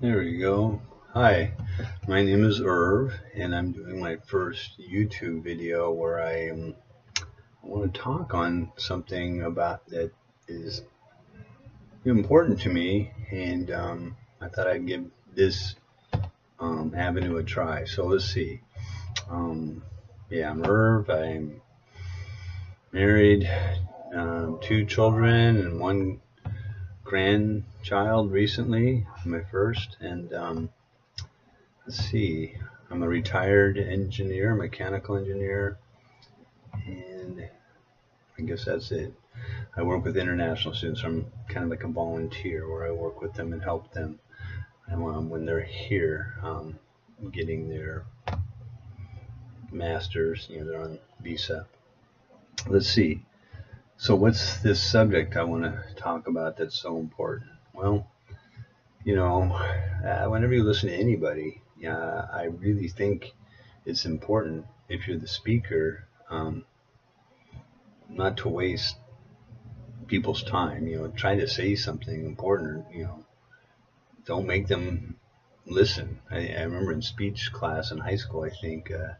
There we go. Hi, my name is Irv, and I'm doing my first YouTube video where I want to talk on something about that is important to me, and I thought I'd give this avenue a try. So let's see. Um, yeah, I'm Irv. I'm married, two children, and one grandchild recently, my first, and let's see, I'm a retired engineer, mechanical engineer, and I guess that's it. I work with international students. I'm kind of like a volunteer where I work with them and help them when they're here getting their masters, they're on visa. Let's see. So what's this subject I want to talk about that's so important? Well, whenever you listen to anybody, I really think it's important if you're the speaker not to waste people's time. Try to say something important. Don't make them listen. I remember in speech class in high school, I think there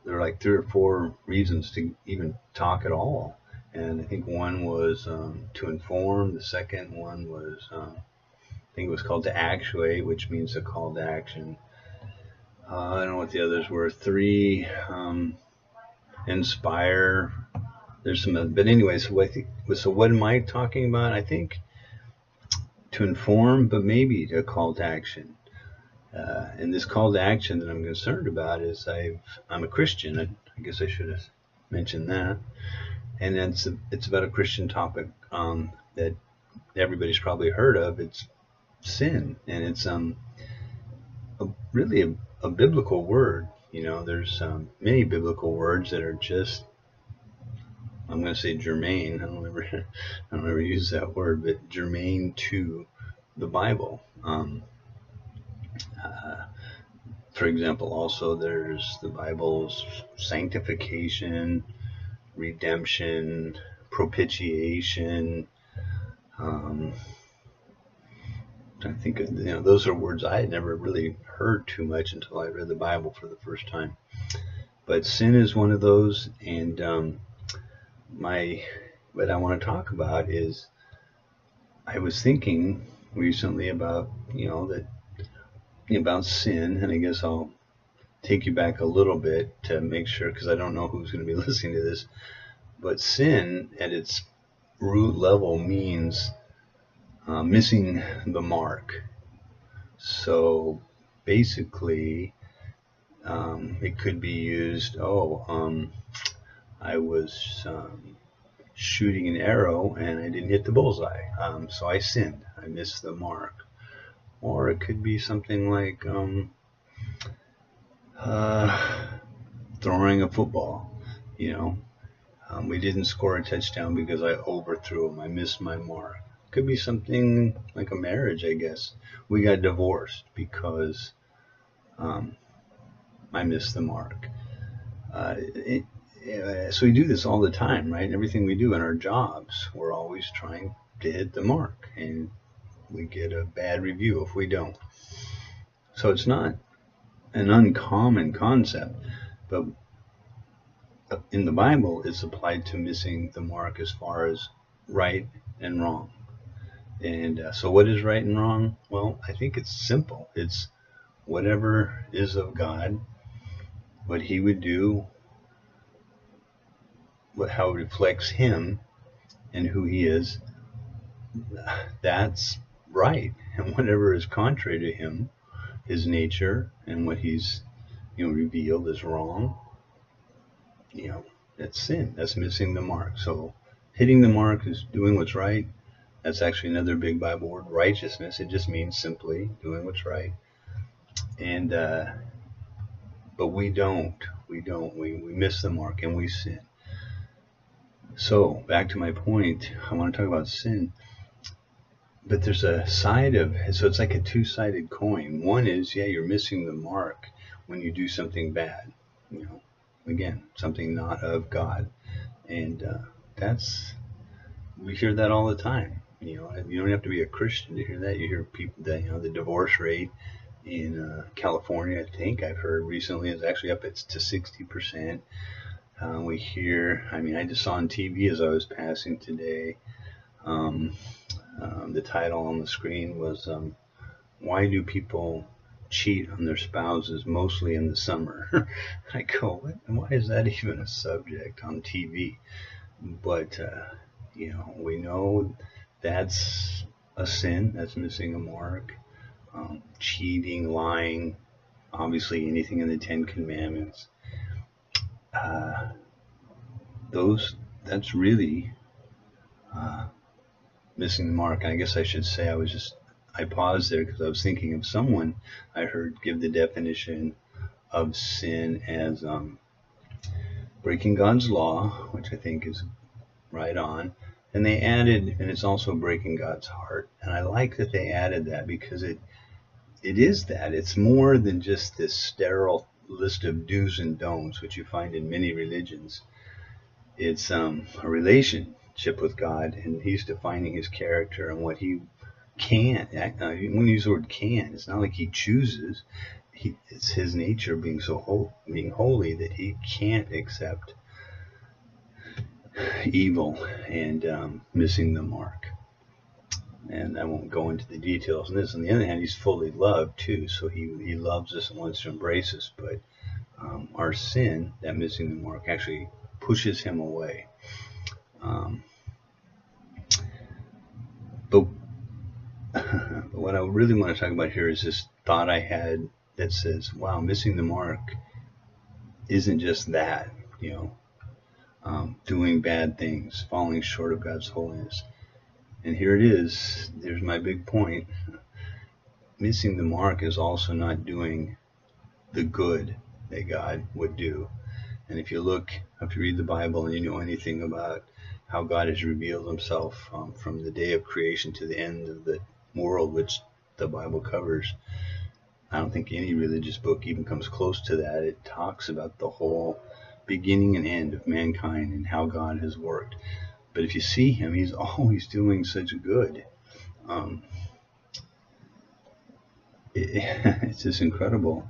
were like 3 or 4 reasons to even talk at all. And I think one was to inform. The second one was I think it was called to actuate, which means a call to action. I don't know what the others were. 3, inspire. There's some, but anyway. So what am I talking about? I think to inform, but maybe a call to action. And this call to action that I'm concerned about is I'm a Christian. I guess I should have mentioned that. And it's about a Christian topic that everybody's probably heard of. It's sin, and it's really a biblical word. There's many biblical words that are just, I'm going to say germane. I don't ever use that word, but germane to the Bible. For example, also there's the Bible's sanctification, redemption, propitiation. I think those are words I had never really heard too much until I read the Bible for the first time. But sin is one of those, and what I want to talk about is I was thinking recently about about sin, and I guess I'll take you back a little bit to make sure, because I don't know who's going to be listening to this. But sin at its root level means missing the mark. So basically, it could be used, I was shooting an arrow and I didn't hit the bullseye, so I sinned. I missed the mark. Or it could be something like throwing a football. We didn't score a touchdown because I overthrew him. I missed my mark. Could be something like a marriage, I guess. We got divorced because I missed the mark. So we do this all the time, right? Everything we do in our jobs, we're always trying to hit the mark, and we get a bad review if we don't. So it's not an uncommon concept, but in the Bible, it's applied to missing the mark as far as right and wrong. And so what is right and wrong? Well, I think it's simple. It's whatever is of God, what he would do, how it reflects him and who he is, that's right. And whatever is contrary to him, his nature and what he's revealed is wrong. That's sin. That's missing the mark. So hitting the mark is doing what's right. That's actually another big Bible word, righteousness. It just means simply doing what's right. And but we don't. We miss the mark and we sin. So back to my point, I want to talk about sin. But there's a side of it, so it's like a two-sided coin. One is, you're missing the mark when you do something bad. Again, something not of God. And we hear that all the time. You know, you don't have to be a Christian to hear that. You hear people that, you know, the divorce rate in California, I think I've heard recently, is actually up to 60%. We hear, I mean, I just saw on TV as I was passing today, the title on the screen was, why do people cheat on their spouses mostly in the summer? I go, what? Why is that even a subject on TV? But, you know, we know that's a sin, that's missing a mark. Cheating, lying, obviously anything in the Ten Commandments. That's really missing the mark. And I guess I should say I paused there because I was thinking of someone I heard give the definition of sin as breaking God's law, which I think is right on. And they added, and it's also breaking God's heart. And I like that they added that because it is that. It's more than just this sterile list of do's and don'ts, which you find in many religions. It's a relationship with God, and he's defining his character and what he can. When you use the word can, it's not like he chooses. It's his nature being being holy that he can't accept evil and missing the mark. And I won't go into the details on this. On the other hand, he's fully loved too, so he loves us and wants to embrace us. But our sin, that missing the mark, actually pushes him away. But what I really want to talk about here is this thought I had that says, wow, missing the mark isn't just that, you know, doing bad things, falling short of God's holiness. And here it is. There's my big point. Missing the mark is also not doing the good that God would do. And if you read the Bible and you know anything about how God has revealed himself from the day of creation to the end of the world, which the Bible covers, I don't think any religious book even comes close to that. It talks about the whole beginning and end of mankind and how God has worked. But if you see him, he's always doing such good. It's just incredible.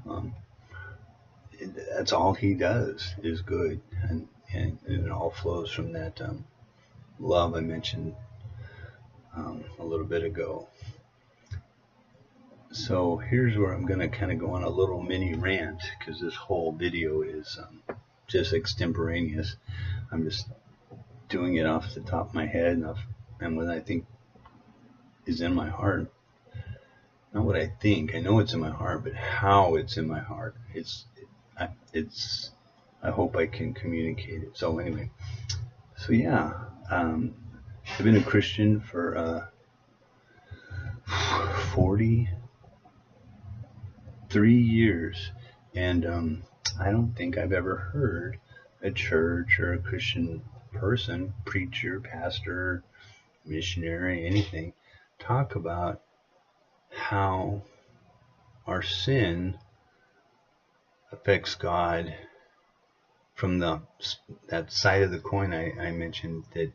That's all he does is good, and it all flows from that love I mentioned a little bit ago. So here's where I'm going to kind of go on a little mini rant, because this whole video is just extemporaneous. I'm just doing it off the top of my head and what I think is in my heart. Not what I think, I know it's in my heart, but how it's in my heart. I hope I can communicate it. So anyway, so yeah, I've been a Christian for 43 years, and I don't think I've ever heard a church or a Christian person, preacher, pastor, missionary, anything, talk about how our sin affects God from that side of the coin I mentioned, that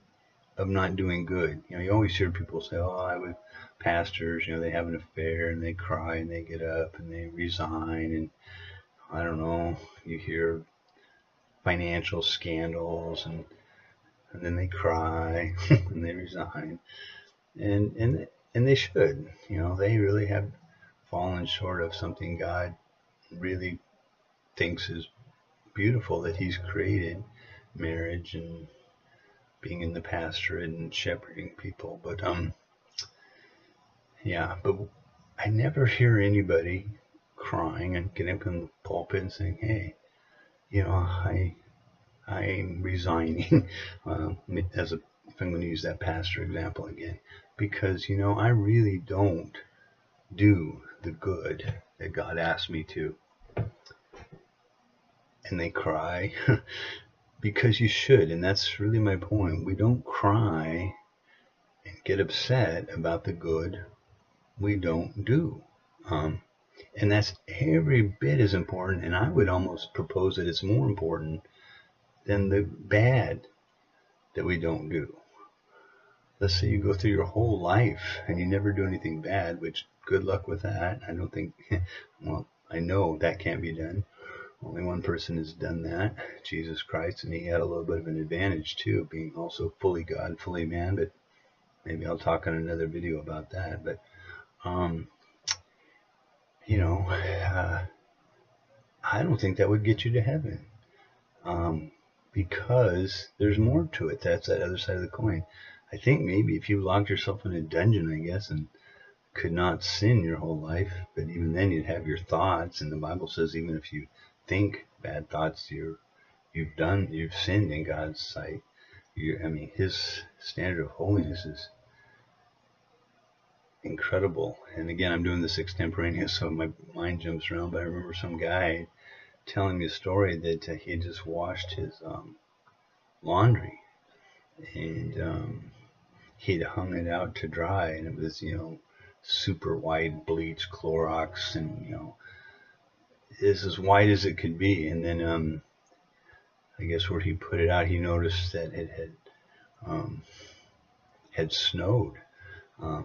of not doing good. You know, you always hear people say, oh, I would pastors, you know, they have an affair and they cry and they get up and they resign, and I don't know, you hear financial scandals and then they cry and they resign, and they should, you know, they really have fallen short of something God really thinks is beautiful, that he's created, marriage and being in the pastorate and shepherding people. But yeah, but I never hear anybody crying and getting up in the pulpit and saying, hey, you know, I'm resigning, if I'm going to use that pastor example again, because, you know, I really don't do the good that God asked me to. And they cry because you should, and that's really my point. We don't cry and get upset about the good we don't do. And that's every bit as important, and I would almost propose that it's more important than the bad that we don't do. let's say you go through your whole life and you never do anything bad, which good luck with that. I don't think, well, I know that can't be done. Only one person has done that, Jesus Christ, and he had a little bit of an advantage too, being also fully God, fully man, but maybe I'll talk on another video about that. But, you know, I don't think that would get you to heaven, because there's more to it. That's that other side of the coin. I think maybe if you locked yourself in a dungeon, I guess, and could not sin your whole life, but even then you'd have your thoughts, and the Bible says even if you think bad thoughts, you've sinned in God's sight. I mean, his standard of holiness is incredible. And again, I'm doing this extemporaneous, so my mind jumps around, but I remember some guy telling me a story that he had just washed his laundry, and he'd hung it out to dry, and it was, super white, bleach, Clorox, and, it's as white as it could be. And then I guess where he put it out, he noticed that it had snowed, a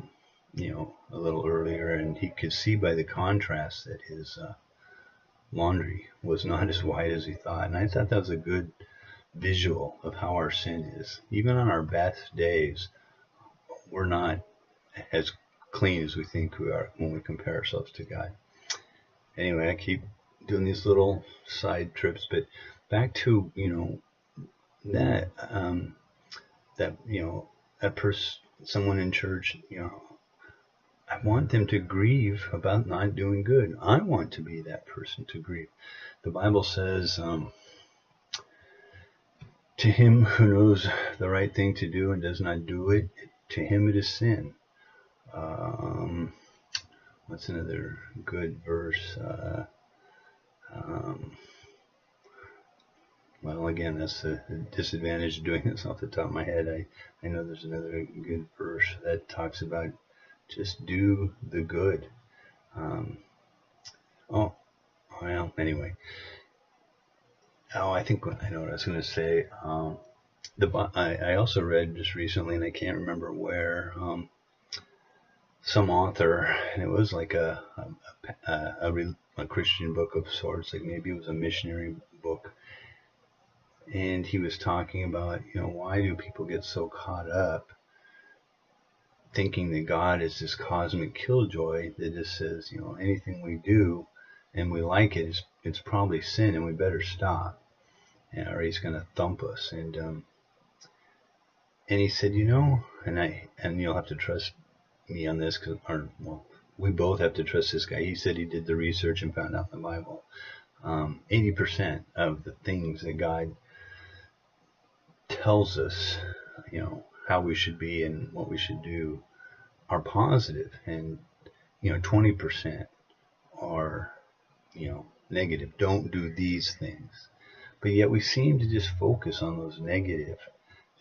little earlier, and he could see by the contrast that his laundry was not as white as he thought. And I thought that was a good visual of how our sin is. Even on our best days, we're not as clean as we think we are when we compare ourselves to God. Anyway, I keep doing these little side trips, but back to, that someone in church, I want them to grieve about not doing good. I want to be that person to grieve. The Bible says, to him who knows the right thing to do and does not do it, to him it is sin. What's another good verse? Well, again, that's the disadvantage of doing this off the top of my head. I know there's another good verse that talks about just do the good. Anyway. I think I know what I was going to say. I also read just recently, and I can't remember where, some author, and it was like a Christian book of sorts, like maybe it was a missionary book, and he was talking about, why do people get so caught up thinking that God is this cosmic killjoy that just says, anything we do and we like it, it's probably sin and we better stop, or he's going to thump us. And he said, and you'll have to trust me on this, we both have to trust this guy. He said he did the research and found out in the Bible 80% of the things that God tells us, how we should be and what we should do are positive, and 20% are negative. Don't do these things. But yet we seem to just focus on those negative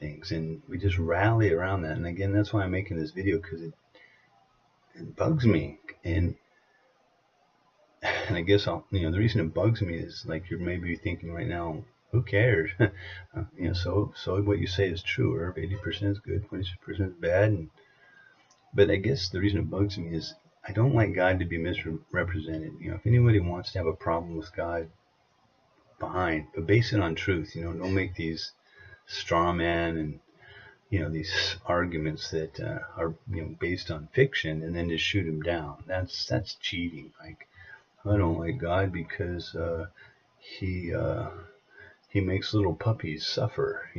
things, and we just rally around that. And again, that's why I'm making this video, because it bugs me. And I guess the reason it bugs me is, like, you're maybe thinking right now, who cares? So what you say is true, or 80% is good, 20% is bad. But I guess the reason it bugs me is I don't like God to be misrepresented. If anybody wants to have a problem with God, fine, but base it on truth. Don't make these straw man and these arguments that are based on fiction, and then just shoot him down. That's cheating. Like, I don't like God because he makes little puppies suffer.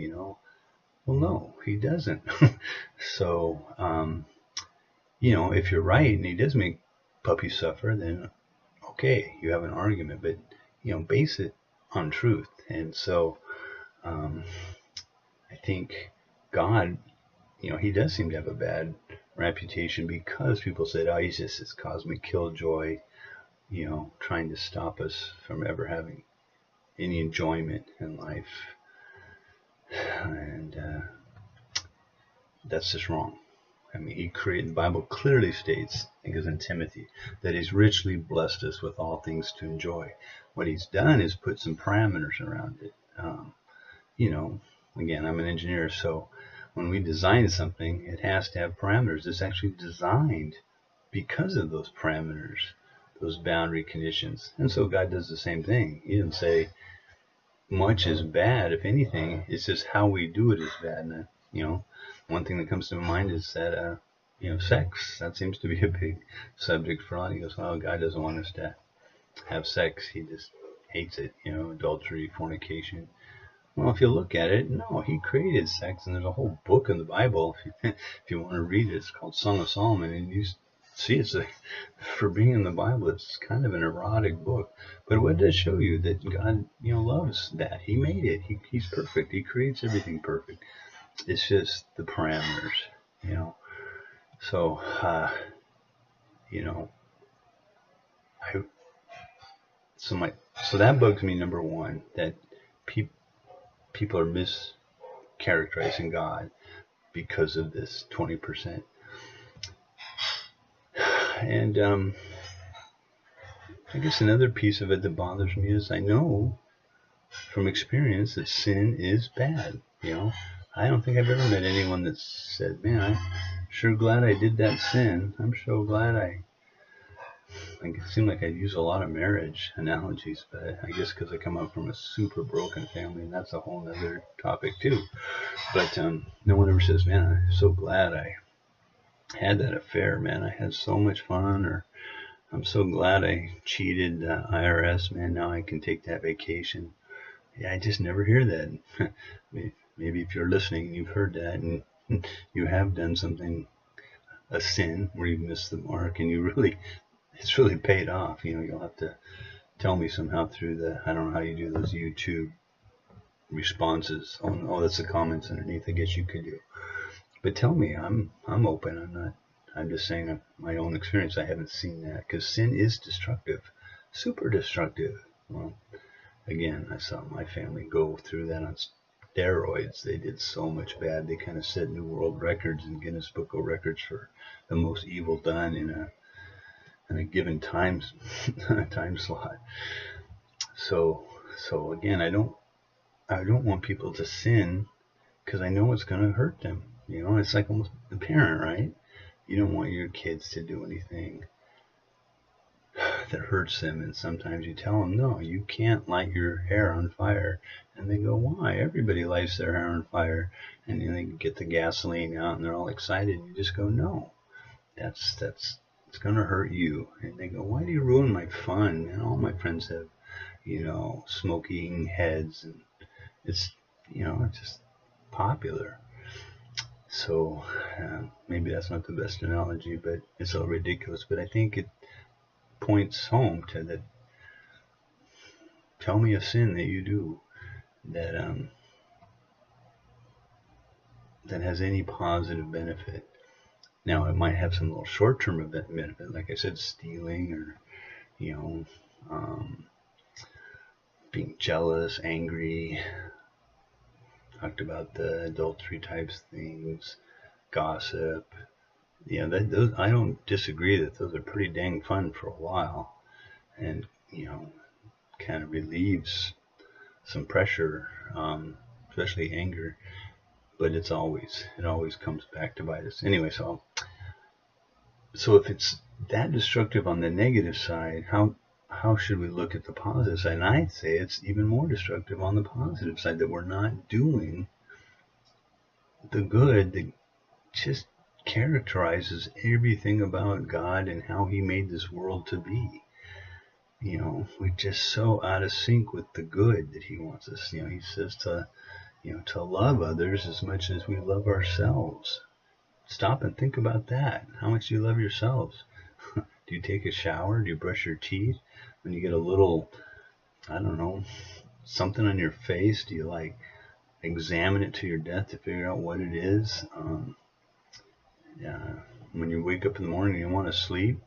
Well, no, he doesn't. So if you're right and he does make puppies suffer, then okay, you have an argument, but base it on truth. And so I think God, he does seem to have a bad reputation, because people said, oh, he's just this cosmic killjoy, trying to stop us from ever having any enjoyment in life. And that's just wrong. I mean, the Bible clearly states, I think it's in Timothy, that he's richly blessed us with all things to enjoy. What he's done is put some parameters around it. Again, I'm an engineer, so when we design something, it has to have parameters. It's actually designed because of those parameters, those boundary conditions. And so God does the same thing. He didn't say much is bad. If anything, it's just how we do it is bad. And, one thing that comes to mind is that, sex. That seems to be a big subject for a lot. He goes, well, God doesn't want us to have sex. He just hates it, adultery, fornication. Well, if you look at it, no, he created sex, and there's a whole book in the Bible. If you want to read it, it's called Song of Solomon, and you see for being in the Bible, it's kind of an erotic book. But what does show you that God, loves that? He made it. He's perfect. He creates everything perfect. It's just the parameters, So, so that bugs me. Number one, that people are mischaracterizing God because of this 20%. And I guess another piece of it that bothers me is I know from experience that sin is bad. I don't think I've ever met anyone that said, man, I'm sure glad I did that sin. I'm so glad it seemed like I use a lot of marriage analogies, but I guess because I come up from a super broken family, and that's a whole other topic too. But no one ever says, man, I'm so glad I had that affair, man. I had so much fun, or I'm so glad I cheated IRS, man. Now I can take that vacation. Yeah, I just never hear that. Maybe if you're listening, you've heard that, and you have done something, a sin, where you missed the mark, and it's really paid off. You'll have to tell me somehow through I don't know how you do those YouTube responses. Oh, that's the comments underneath. I guess you could do. But tell me, I'm open. I'm just saying my own experience. I haven't seen that, because sin is destructive, super destructive. Well, again, I saw my family go through that on steroids. They did so much bad. They kind of set new world records in Guinness Book of Records for the most evil done in a given time slot. So again, I don't want people to sin, because I know it's going to hurt them. It's like almost the parent, right? You don't want your kids to do anything that hurts them, and sometimes you tell them, no, you can't light your hair on fire, and they go, why? Everybody lights their hair on fire, and then they get the gasoline out, and they're all excited, and you just go, no, that's it's gonna hurt you. And they go, why do you ruin my fun? And all my friends have, smoking heads, and it's just popular. So maybe that's not the best analogy, but it's all ridiculous. But I think it points home to that. Tell me a sin that you do that that has any positive benefit. Now, it might have some little short-term benefit, like I said, stealing, or being jealous, angry. Talked about the adultery types things, gossip. Those, I don't disagree that those are pretty dang fun for a while, and kind of relieves some pressure, especially anger. But it always comes back to bite us. Anyway, so if it's that destructive on the negative side, how should we look at the positive side? And I'd say it's even more destructive on the positive side, that we're not doing the good that just characterizes everything about God and how he made this world to be. We're just so out of sync with the good that he wants us. He says to love others as much as we love ourselves. Stop and think about that. How much do you love yourselves? Do you take a shower? Do you brush your teeth? When you get a little, I don't know, something on your face, do you examine it to your death to figure out what it is? When you wake up in the morning and you want to sleep,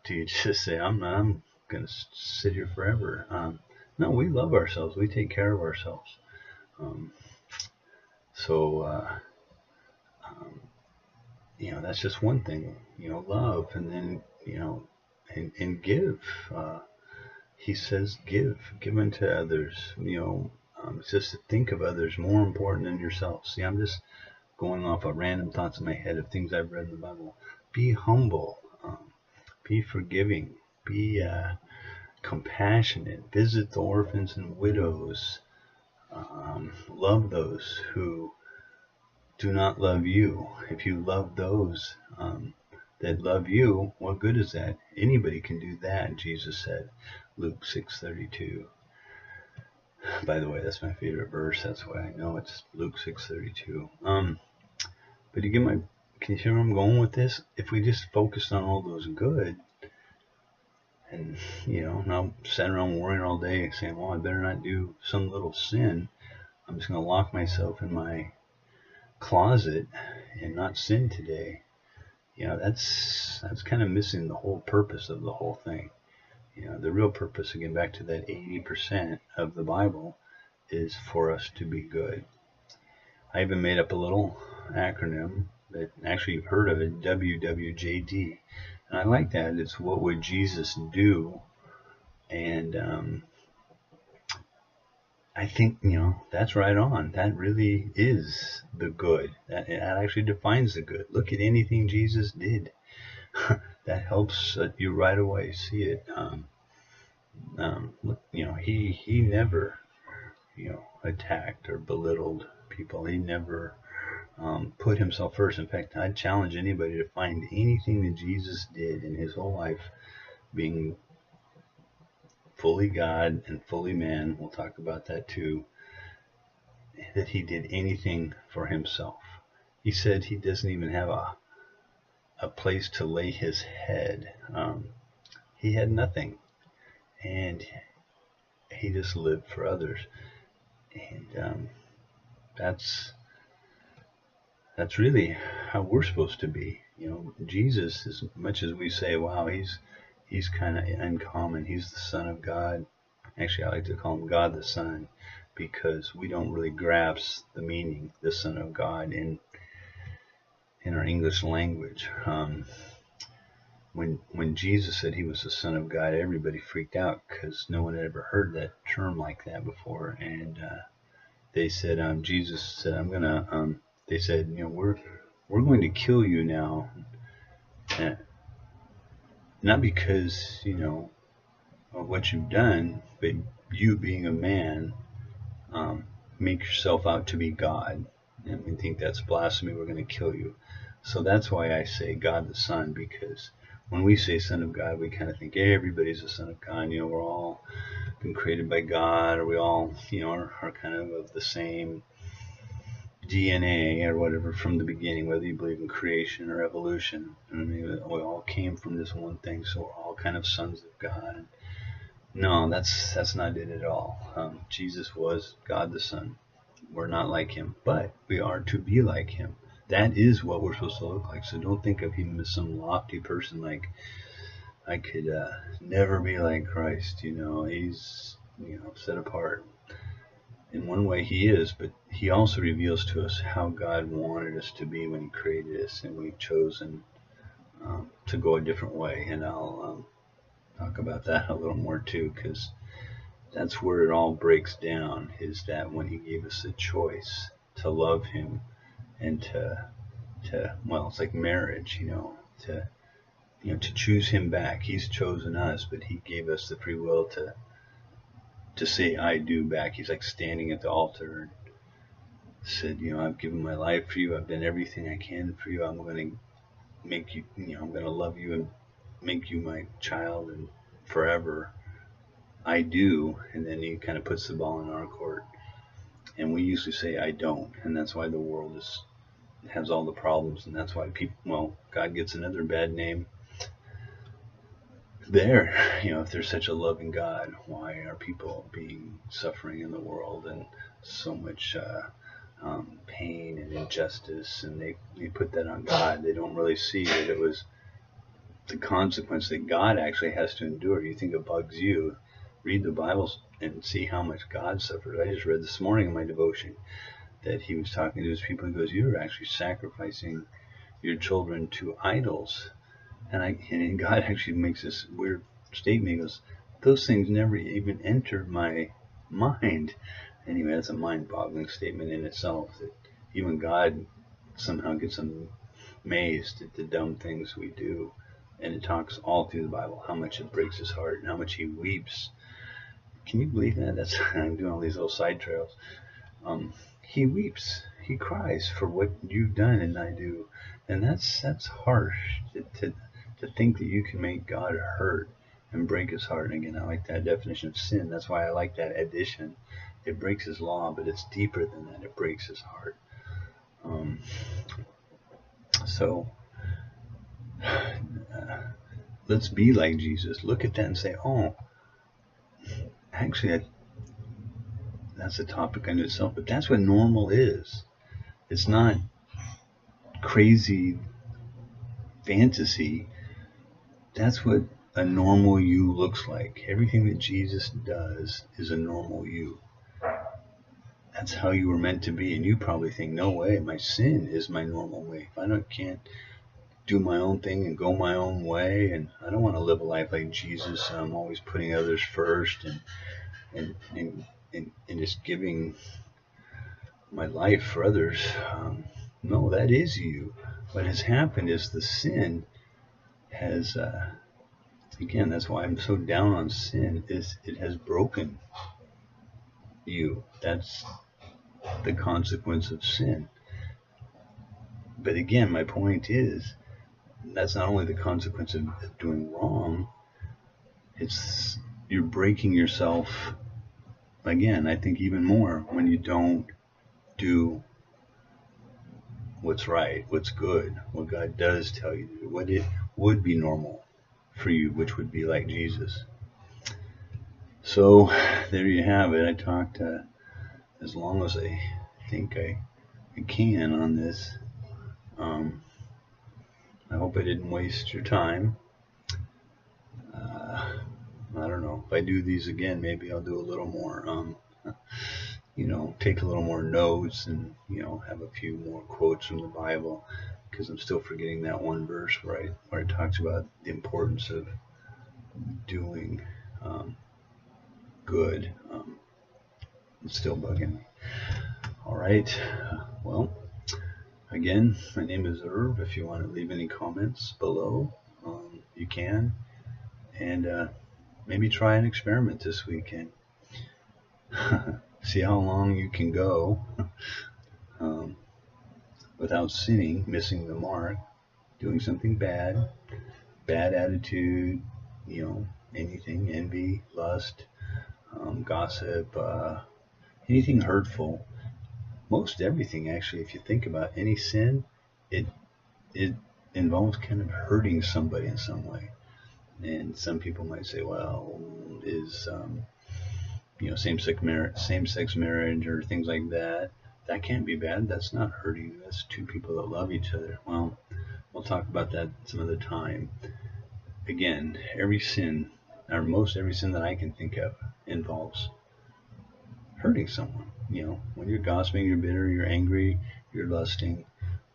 do you just say, I'm going to sit here forever? No, we love ourselves. We take care of ourselves. That's just one thing, love, and then, and give. He says, give unto others, it's just to think of others more important than yourself. See, I'm just going off of random thoughts in my head of things I've read in the Bible. Be humble, be forgiving, be compassionate, visit the orphans and widows, love those who do not love you. If you love those that love you, what good is that? Anybody can do that, Jesus said, Luke 6:32. By the way, that's my favorite verse. That's why I know it's Luke 6:32. But can you hear where I'm going with this? If we just focus on all those good, and not sitting around worrying all day saying, well, I better not do some little sin. I'm just going to lock myself in my closet and not sin today. That's kind of missing the whole purpose of the whole thing. The real purpose, again, back to that 80% of the Bible, is for us to be good. I even made up a little acronym that actually you've heard of it, WWJD. And I like that. It's what would Jesus do? And I think, that's right on. That really is the good. That actually defines the good. Look at anything Jesus did. That helps you right away see it. He never, attacked or belittled people. He never put himself first. In fact, I'd challenge anybody to find anything that Jesus did in his whole life, being fully God and fully man. We'll talk about that too. That he did anything for himself. He said he doesn't even have a place to lay his head. He had nothing, and he just lived for others. And that's really how we're supposed to be. Jesus, as much as we say, wow, he's kind of uncommon. He's the Son of God. Actually, I like to call him God the Son, because we don't really grasp the meaning, the Son of God, in our English language. When Jesus said he was the Son of God, everybody freaked out because no one had ever heard that term like that before. And they said, Jesus said, they said, we're going to kill you now. Not because, of what you've done, but you being a man, make yourself out to be God. And we think that's blasphemy. We're going to kill you. So that's why I say God the Son, because when we say Son of God, we kind of think everybody's a son of God. We're all been created by God, or we all, are kind of the same DNA or whatever from the beginning, whether you believe in creation or evolution. I mean, we all came from this one thing, so we're all kind of sons of God. No, that's not it at all. Jesus was God the Son. We're not like him, but we are to be like him. That is what we're supposed to look like. So don't think of him as some lofty person like, I could never be like Christ. He's set apart. In one way he is, but he also reveals to us how God wanted us to be when he created us, and we've chosen to go a different way. And I'll talk about that a little more too, because that's where it all breaks down, is that when he gave us a choice to love him and to well, it's like marriage, to choose him back. He's chosen us, but he gave us the free will to say I do back. He's like standing at the altar and said, I've given my life for you. I've done everything I can for you. I'm going to make you, I'm going to love you and make you my child, and forever I do. And then he kind of puts the ball in our court, and we usually say I don't, and that's why the world has all the problems, and that's why God gets another bad name there. If there's such a loving God, why are people suffering in the world, and so much pain and injustice? And they put that on God. They don't really see that it was the consequence that God actually has to endure. You think it bugs you, read the Bible and see how much God suffered. I just read this morning in my devotion that he was talking to his people. He goes, you're actually sacrificing your children to idols. And God actually makes this weird statement. He goes, those things never even entered my mind. Anyway, that's a mind-boggling statement in itself, that even God somehow gets amazed at the dumb things we do. And it talks all through the Bible how much it breaks his heart and how much he weeps. Can you believe that? That's I'm doing all these little side trails. He weeps, he cries for what you've done and I do, and that's harsh to think that you can make God hurt and break his heart. And again, I like that definition of sin. That's why I like that addition. It breaks his law, but it's deeper than that. It breaks his heart. So let's be like Jesus. Look at that and say, oh, actually, that's a topic unto itself, but that's what normal is. It's not crazy fantasy. That's what a normal you looks like. Everything that Jesus does is a normal you. That's how you were meant to be. And you probably think, no way, my sin is my normal way. If I can't do my own thing and go my own way, and I don't want to live a life like Jesus. I'm always putting others first and just giving my life for others. No, that is you. What has happened is the sin has, again, that's why I'm so down on sin, is it has broken you. That's the consequence of sin. But again, my point is, that's not only the consequence of doing wrong, it's you're breaking yourself, again, I think even more when you don't do what's right, what's good, what God does tell you to do, what it would be normal for you, which would be like Jesus. So there you have it. I talked as long as I think I can on this. I hope I didn't waste your time. I don't know. If I do these again, maybe I'll do a little more, take a little more notes and, have a few more quotes from the Bible, because I'm still forgetting that one verse where it talks about the importance of doing good. It's still bugging me. All right. Well, again, my name is Irv. If you want to leave any comments below, you can. And maybe try an experiment this weekend. See how long you can go without sinning, missing the mark, doing something bad attitude, anything, envy, lust, gossip, anything hurtful. Most everything, actually, if you think about any sin, it involves kind of hurting somebody in some way. And some people might say, well, is same-sex marriage or things like that can't be bad. That's not hurting. That's two people that love each other. Well, we'll talk about that some other time. Again, every sin, or most every sin that I can think of, involves hurting someone. When you're gossiping, you're bitter, you're angry, you're lusting,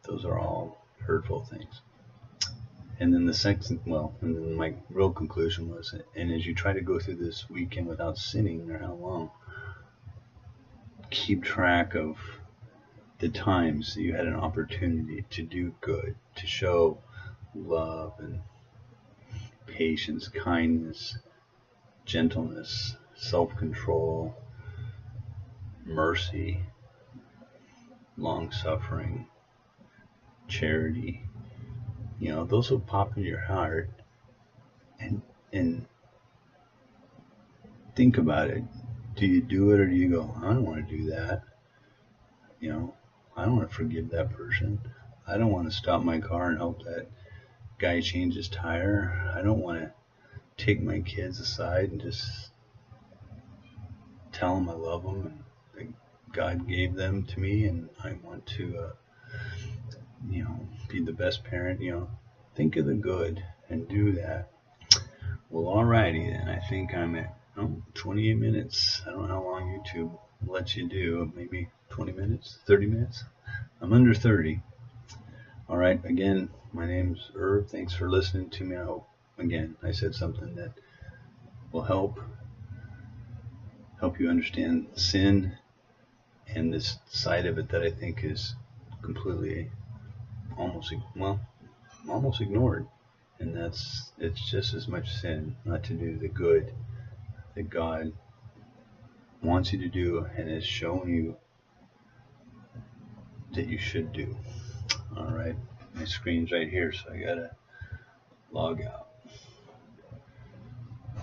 those are all hurtful things. And then my real conclusion was, and as you try to go through this weekend without sinning, or how long, keep track of the times that you had an opportunity to do good, to show love and patience, kindness, gentleness, self-control, mercy, long-suffering, charity. Those will pop in your heart, and think about it. Do you do it, or do you go, I don't want to do that? I don't want to forgive that person. I don't want to stop my car and help that guy change his tire. I don't want to take my kids aside and just tell them I love them and that God gave them to me, and I want to be the best parent. Think of the good and do that. Well, alrighty then. I think I'm at 28 minutes. I don't know how long YouTube lets you do. Maybe 20 minutes, 30 minutes. I'm under 30. All right. Again, my name's Irv. Thanks for listening to me. I hope, again, I said something that will help you understand sin and this side of it that I think is completely almost ignored. And it's just as much sin not to do the good that God wants you to do and has shown you that you should do. All right, my screen's right here, so I gotta log out.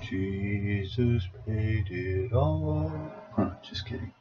Jesus paid it all. Just kidding.